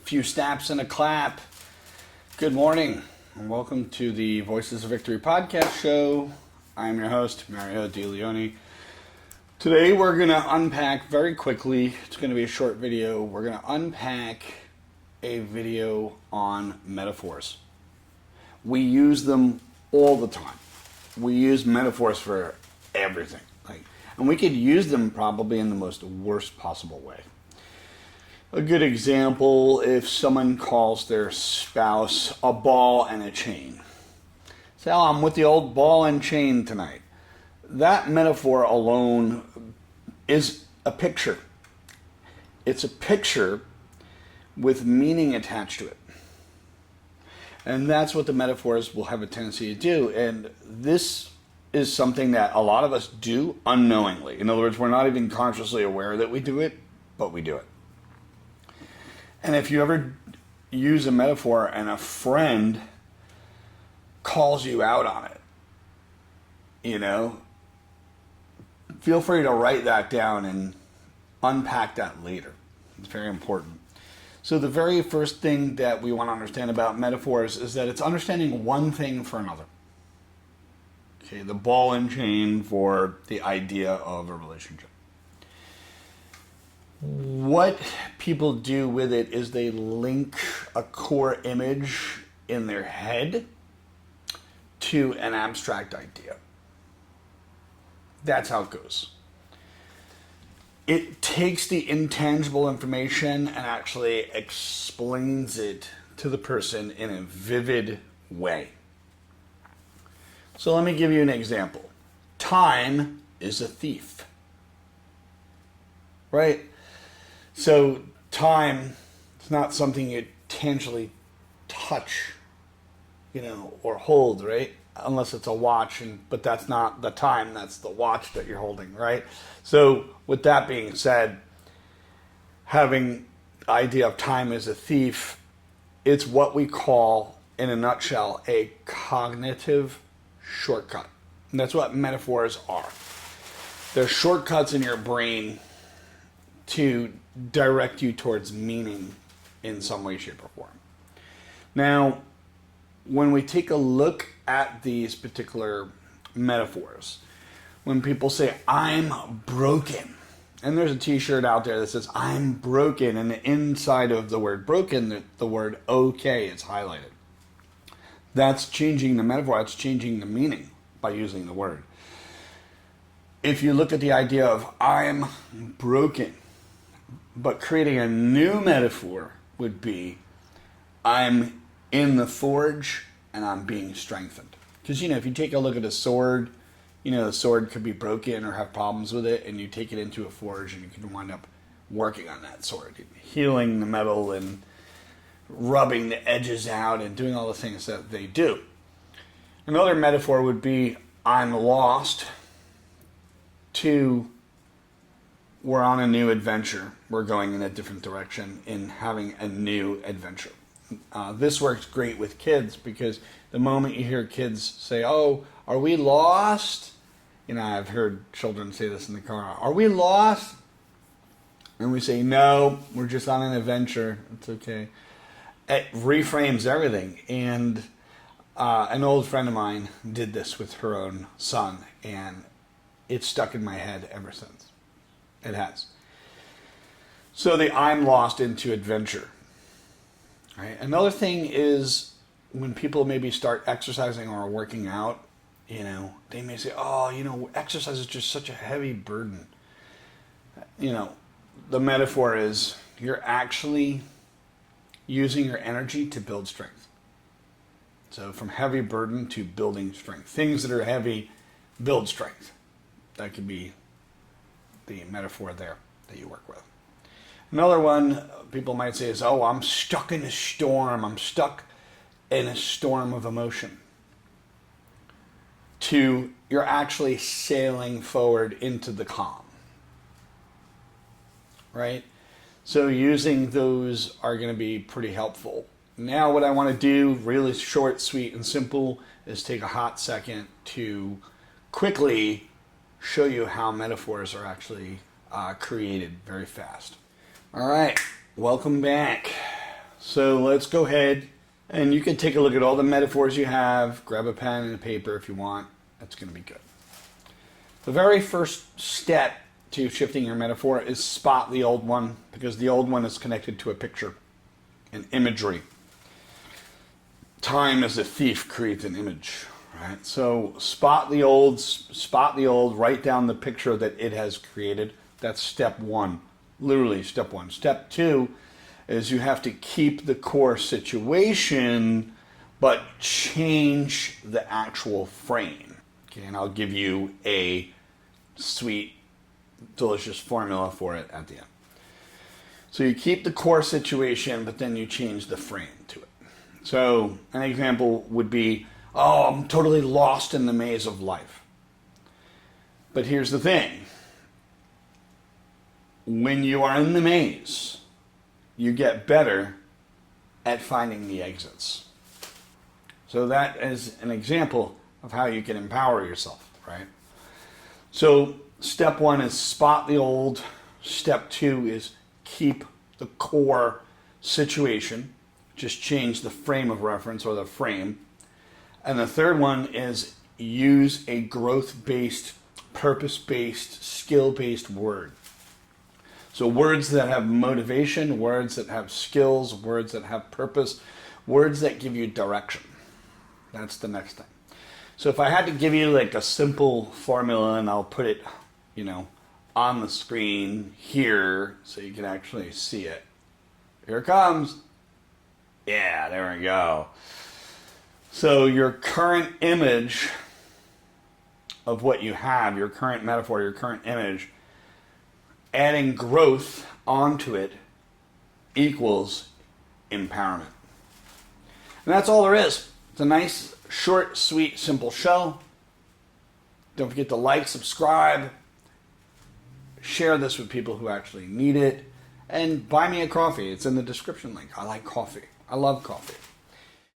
few snaps and a clap. Good morning, and welcome to the Voices of Victory podcast show. I'm your host, Mario DeLeone. Today we're going to unpack very quickly, it's going to be a short video, we're going to unpack a video on metaphors. We use them all the time. We use metaphors for everything. And we could use them probably in the most worst possible way. A good example, if someone calls their spouse a ball and a chain. Say, oh, I'm with the old ball and chain tonight. That metaphor alone is a picture. It's a picture with meaning attached to it. And that's what the metaphors will have a tendency to do. And this is something that a lot of us do unknowingly. In other words, we're not even consciously aware that we do it, but we do it. And if you ever use a metaphor and a friend calls you out on it, feel free to write that down and unpack that later. It's very important. So the very first thing that we want to understand about metaphors is that it's understanding one thing for another. Okay, the ball and chain for the idea of a relationship. What people do with it is they link a core image in their head to an abstract idea. That's how it goes. It takes the intangible information and actually explains it to the person in a vivid way. So let me give you an example. Time is a thief. Right? So time is not something you tangibly touch, or hold, right? Unless it's a watch, but that's not the time, that's the watch that you're holding, right? So with that being said, having the idea of time as a thief, it's what we call, in a nutshell, a cognitive shortcut. And that's what metaphors are. They're shortcuts in your brain to direct you towards meaning in some way, shape, or form. Now, when we take a look at these particular metaphors, when people say, I'm broken, and there's a t-shirt out there that says, I'm broken, and the inside of the word broken, the word okay is highlighted. That's changing the metaphor, that's changing the meaning by using the word. If you look at the idea of I'm broken, but creating a new metaphor would be I'm in the forge and I'm being strengthened. Because, if you take a look at a sword, the sword could be broken or have problems with it, and you take it into a forge and you can wind up working on that sword, healing the metal and rubbing the edges out and doing all the things that they do. Another metaphor would be I'm lost to we're on a new adventure. We're going in a different direction in having a new adventure. This works great with kids because the moment you hear kids say, oh, are we lost? I've heard children say this in the car. Are we lost? And we say, no, we're just on an adventure. It's okay. It reframes everything. And an old friend of mine did this with her own son, and it's stuck in my head ever since. It has. So the I'm lost into adventure. Right? Another thing is when people maybe start exercising or working out, they may say, oh, exercise is just such a heavy burden. The metaphor is you're actually using your energy to build strength. So from heavy burden to building strength. Things that are heavy build strength. That could be the metaphor there that you work with. Another one people might say is, oh, I'm stuck in a storm. I'm stuck in a storm of emotion. To you're actually sailing forward into the calm. Right? So using those are going to be pretty helpful. Now what I want to do, really short, sweet, and simple, is take a hot second to quickly show you how metaphors are actually created very fast. All right, welcome back. So let's go ahead and you can take a look at all the metaphors you have, grab a pen and a paper if you want. That's going to be good. The very first step to shifting your metaphor is spot the old one, because the old one is connected to a picture, an imagery. Time as a thief creates an image, right? So spot the old, write down the picture that it has created. That's step one, literally step one. Step two is you have to keep the core situation, but change the actual frame. Okay, and I'll give you a sweet, delicious formula for it at the end. So you keep the core situation, but then you change the frame to it. So an example would be, oh, I'm totally lost in the maze of life. But here's the thing. When you are in the maze, you get better at finding the exits. So that is an example of how you can empower yourself, right? So step one is spot the old. Step two is keep the core situation. Just change the frame of reference or the frame. And the third one is use a growth-based, purpose-based, skill-based word. So words that have motivation, words that have skills, words that have purpose, words that give you direction. That's the next thing. So if I had to give you like a simple formula, and I'll put it, on the screen here so you can actually see it. Here it comes. Yeah, there we go. So your current image of what you have, your current metaphor, your current image, adding growth onto it equals empowerment. And that's all there is. It's a nice, short, sweet, simple show. Don't forget to like, subscribe, share this with people who actually need it, and buy me a coffee. It's in the description link. I like coffee. I love coffee.